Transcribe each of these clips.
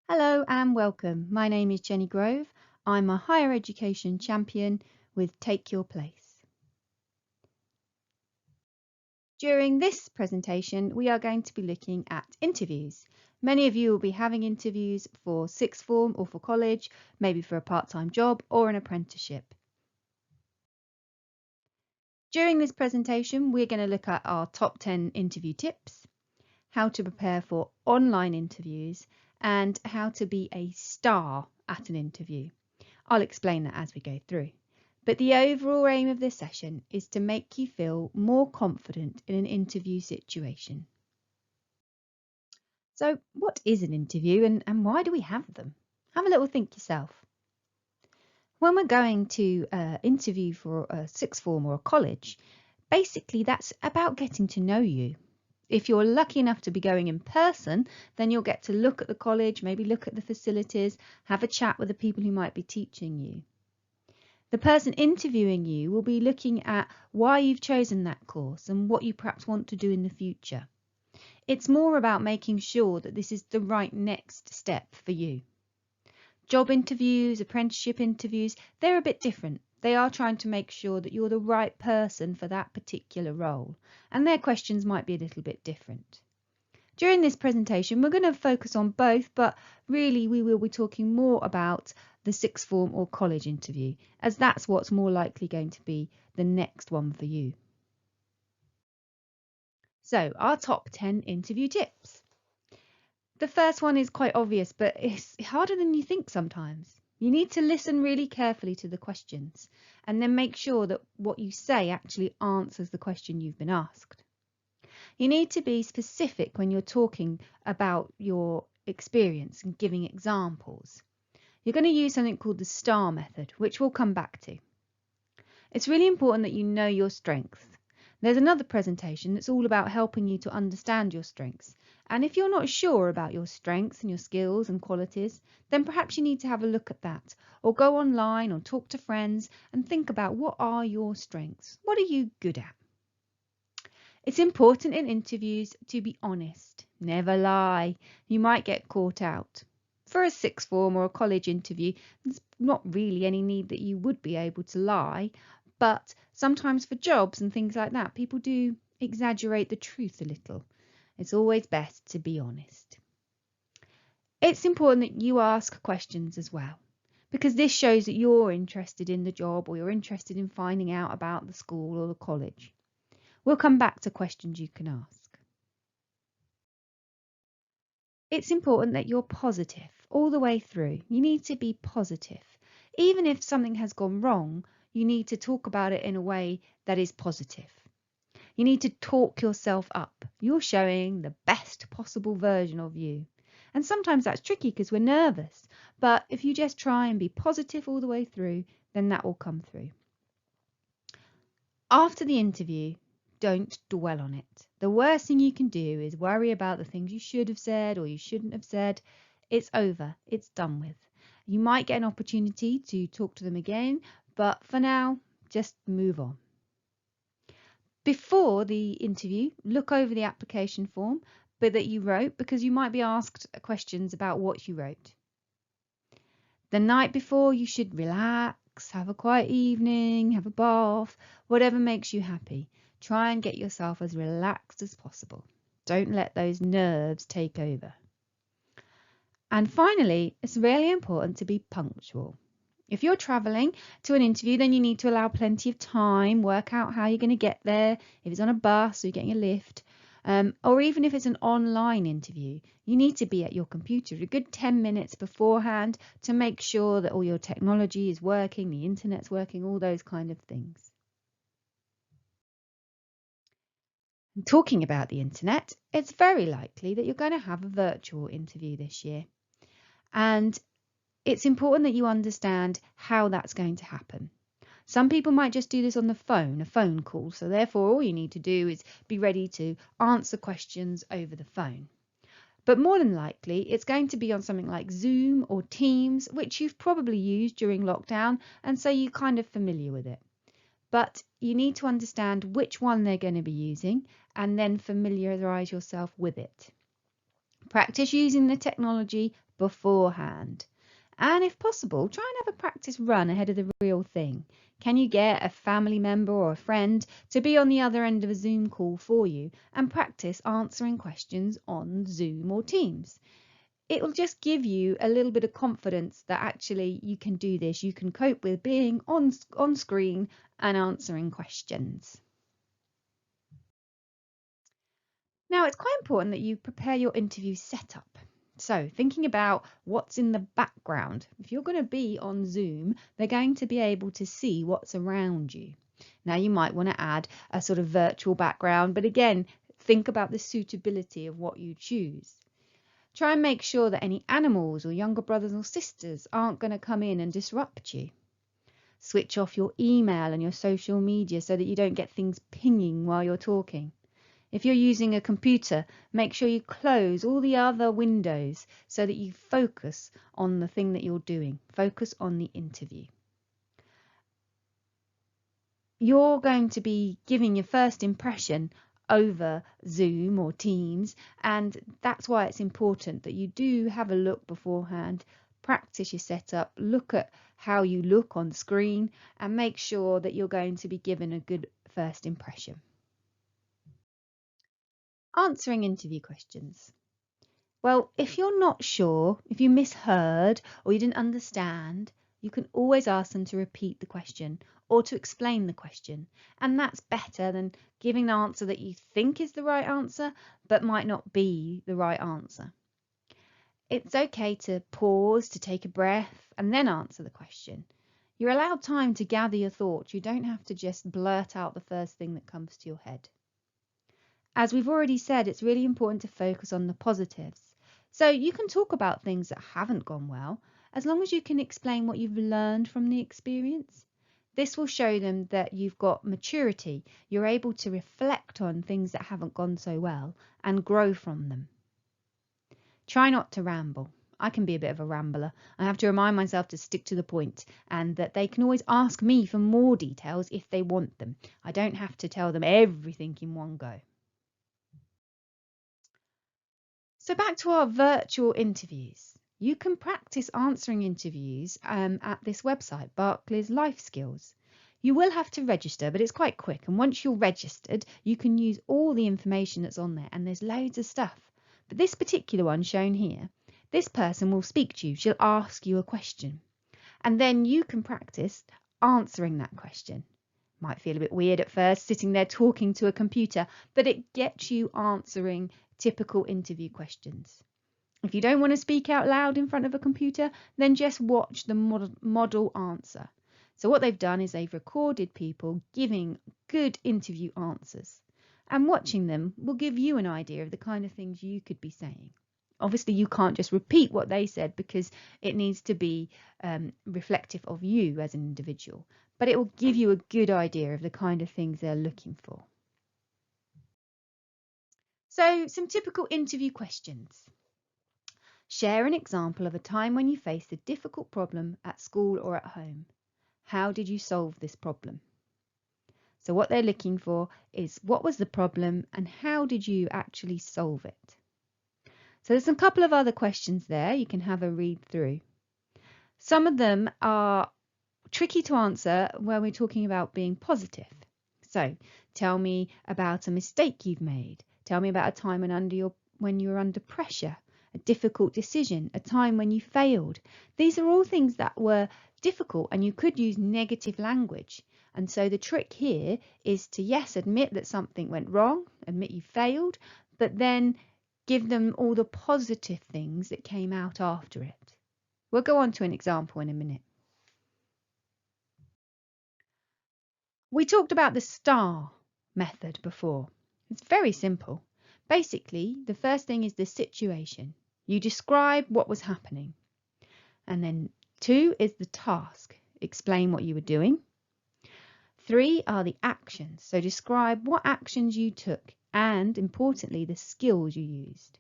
Hello and welcome. My name is Jenny Grove. I'm a higher education champion with Take Your Place. During this presentation, we are going to be looking at interviews. Many of you will be having interviews for sixth form or for college, maybe for a part-time job or an apprenticeship. During this presentation, we're going to look at our top 10 interview tips, how to prepare for online interviews, and how to be a star at an interview. I'll explain that as we go through. But the overall aim of this session is to make you feel more confident in an interview situation. So, what is an interview and why do we have them? Have a little think yourself. When we're going to interview for a sixth form or a college, basically that's about getting to know you. If you're lucky enough to be going in person, then you'll get to look at the college, maybe look at the facilities, have a chat with the people who might be teaching you. The person interviewing you will be looking at why you've chosen that course and what you perhaps want to do in the future. It's more about making sure that this is the right next step for you. Job interviews, apprenticeship interviews, they're a bit different. They are trying to make sure that you're the right person for that particular role, and their questions might be a little bit different. During this presentation, we're going to focus on both, but really we will be talking more about the sixth form or college interview, as that's what's more likely going to be the next one for you. So, our top 10 interview tips. The first one is quite obvious, but it's harder than you think sometimes. You need to listen really carefully to the questions and then make sure that what you say actually answers the question you've been asked. You need to be specific when you're talking about your experience and giving examples. You're going to use something called the STAR method, which we'll come back to. It's really important that you know your strengths. There's another presentation that's all about helping you to understand your strengths. And if you're not sure about your strengths and your skills and qualities, then perhaps you need to have a look at that, or go online or talk to friends and think about what are your strengths? What are you good at? It's important in interviews to be honest. Never lie. You might get caught out. For a sixth form or a college interview, there's not really any need that you would be able to lie, but sometimes for jobs and things like that, people do exaggerate the truth a little. It's always best to be honest. It's important that you ask questions as well, because this shows that you're interested in the job or you're interested in finding out about the school or the college. We'll come back to questions you can ask. It's important that you're positive all the way through. You need to be positive. Even if something has gone wrong, you need to talk about it in a way that is positive. You need to talk yourself up. You're showing the best possible version of you. And sometimes that's tricky because we're nervous. But if you just try and be positive all the way through, then that will come through. After the interview, don't dwell on it. The worst thing you can do is worry about the things you should have said or you shouldn't have said. It's over. It's done with. You might get an opportunity to talk to them again, but for now, just move on. Before the interview, look over the application form that you wrote, because you might be asked questions about what you wrote. The night before, you should relax, have a quiet evening, have a bath, whatever makes you happy. Try and get yourself as relaxed as possible. Don't let those nerves take over. And finally, it's really important to be punctual. If you're traveling to an interview, then you need to allow plenty of time, work out how you're going to get there. If it's on a bus or you're getting a lift, or even if it's an online interview, you need to be at your computer a good 10 minutes beforehand to make sure that all your technology is working, the internet's working, all those kind of things. And talking about the internet, it's very likely that you're going to have a virtual interview this year. And it's important that you understand how that's going to happen. Some people might just do this on the phone, a phone call. So therefore, all you need to do is be ready to answer questions over the phone. But more than likely, it's going to be on something like Zoom or Teams, which you've probably used during lockdown, and so you're kind of familiar with it. But you need to understand which one they're going to be using and then familiarize yourself with it. Practice using the technology beforehand. And if possible, try and have a practice run ahead of the real thing. Can you get a family member or a friend to be on the other end of a Zoom call for you and practice answering questions on Zoom or Teams? It will just give you a little bit of confidence that actually you can do this. You can cope with being on screen and answering questions. Now, it's quite important that you prepare your interview setup. So, thinking about what's in the background. If you're going to be on Zoom, they're going to be able to see what's around you. Now, you might want to add a sort of virtual background, but again, think about the suitability of what you choose. Try and make sure that any animals or younger brothers or sisters aren't going to come in and disrupt you. Switch off your email and your social media so that you don't get things pinging while you're talking. If you're using a computer, make sure you close all the other windows so that you focus on the thing that you're doing. Focus on the interview. You're going to be giving your first impression over Zoom or Teams, and that's why it's important that you do have a look beforehand, practice your setup, look at how you look on screen, and make sure that you're going to be given a good first impression. Answering interview questions. Well, if you're not sure, if you misheard or you didn't understand, you can always ask them to repeat the question or to explain the question. And that's better than giving the answer that you think is the right answer, but might not be the right answer. It's okay to pause, to take a breath, and then answer the question. You're allowed time to gather your thoughts. You don't have to just blurt out the first thing that comes to your head. As we've already said, it's really important to focus on the positives. So you can talk about things that haven't gone well, as long as you can explain what you've learned from the experience. This will show them that you've got maturity. You're able to reflect on things that haven't gone so well and grow from them. Try not to ramble. I can be a bit of a rambler. I have to remind myself to stick to the point and that they can always ask me for more details if they want them. I don't have to tell them everything in one go. So back to our virtual interviews. You can practice answering interviews at this website, Barclays Life Skills. You will have to register, but it's quite quick. And once you're registered, you can use all the information that's on there, and there's loads of stuff. But this particular one shown here, this person will speak to you. She'll ask you a question, and then you can practice answering that question. Might feel a bit weird at first, sitting there talking to a computer, but it gets you answering typical interview questions. If you don't want to speak out loud in front of a computer, then just watch the model answer. So what they've done is they've recorded people giving good interview answers, and watching them will give you an idea of the kind of things you could be saying. Obviously, you can't just repeat what they said because it needs to be reflective of you as an individual, but it will give you a good idea of the kind of things they're looking for. So, some typical interview questions. Share an example of a time when you faced a difficult problem at school or at home. How did you solve this problem? So what they're looking for is what was the problem and how did you actually solve it? So there's a couple of other questions there you can have a read through. Some of them are tricky to answer when we're talking about being positive. So tell me about a mistake you've made. Tell me about a time when you were under pressure, a difficult decision, a time when you failed. These are all things that were difficult and you could use negative language. And so the trick here is to, yes, admit that something went wrong, admit you failed, but then give them all the positive things that came out after it. We'll go on to an example in a minute. We talked about the STAR method before. It's very simple. Basically, the first thing is the situation. You describe what was happening. And then 2 is the task. Explain what you were doing. 3 are the actions. So describe what actions you took and, importantly, the skills you used.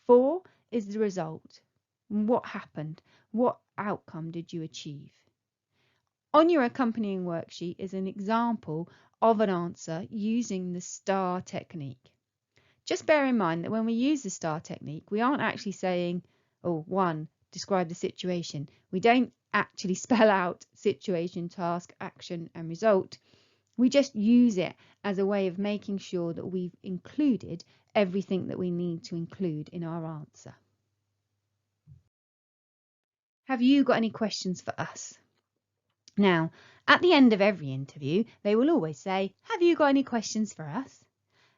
4 is the result. What happened? What outcome did you achieve? On your accompanying worksheet is an example of an answer using the STAR technique. Just bear in mind that when we use the STAR technique, we aren't actually saying, oh, 1, describe the situation. We don't actually spell out situation, task, action, and result. We just use it as a way of making sure that we've included everything that we need to include in our answer. Have you got any questions for us? Now, at the end of every interview, they will always say, have you got any questions for us?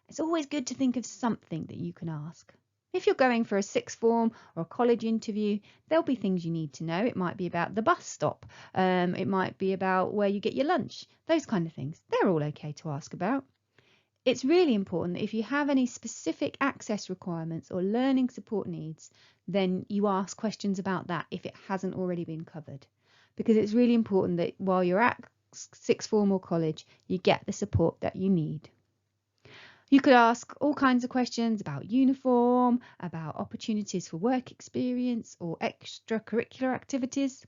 It's always good to think of something that you can ask. If you're going for a sixth form or a college interview, there'll be things you need to know. It might be about the bus stop. It might be about where you get your lunch. Those kind of things. They're all okay to ask about. It's really important that if you have any specific access requirements or learning support needs, then you ask questions about that if it hasn't already been covered. Because it's really important that while you're at sixth form or college, you get the support that you need. You could ask all kinds of questions about uniform, about opportunities for work experience or extracurricular activities.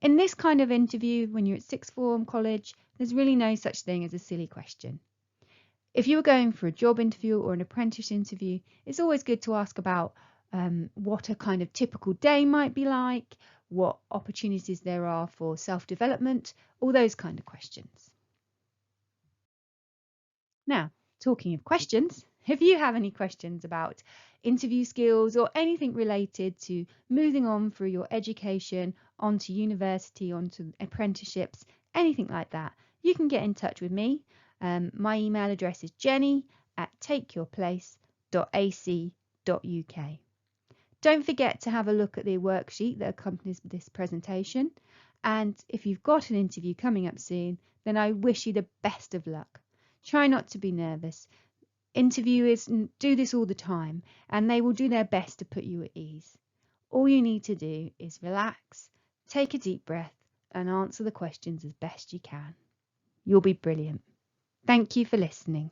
In this kind of interview, when you're at sixth form college, there's really no such thing as a silly question. If you were going for a job interview or an apprentice interview, it's always good to ask about what a kind of typical day might be like, what opportunities there are for self-development, all those kind of questions. Now, talking of questions, if you have any questions about interview skills or anything related to moving on through your education, onto university, onto apprenticeships, anything like that, you can get in touch with me. My email address is jenny@takeyourplace.ac.uk. Don't forget to have a look at the worksheet that accompanies this presentation. And if you've got an interview coming up soon, then I wish you the best of luck. Try not to be nervous. Interviewers do this all the time, and they will do their best to put you at ease. All you need to do is relax, take a deep breath, and answer the questions as best you can. You'll be brilliant. Thank you for listening.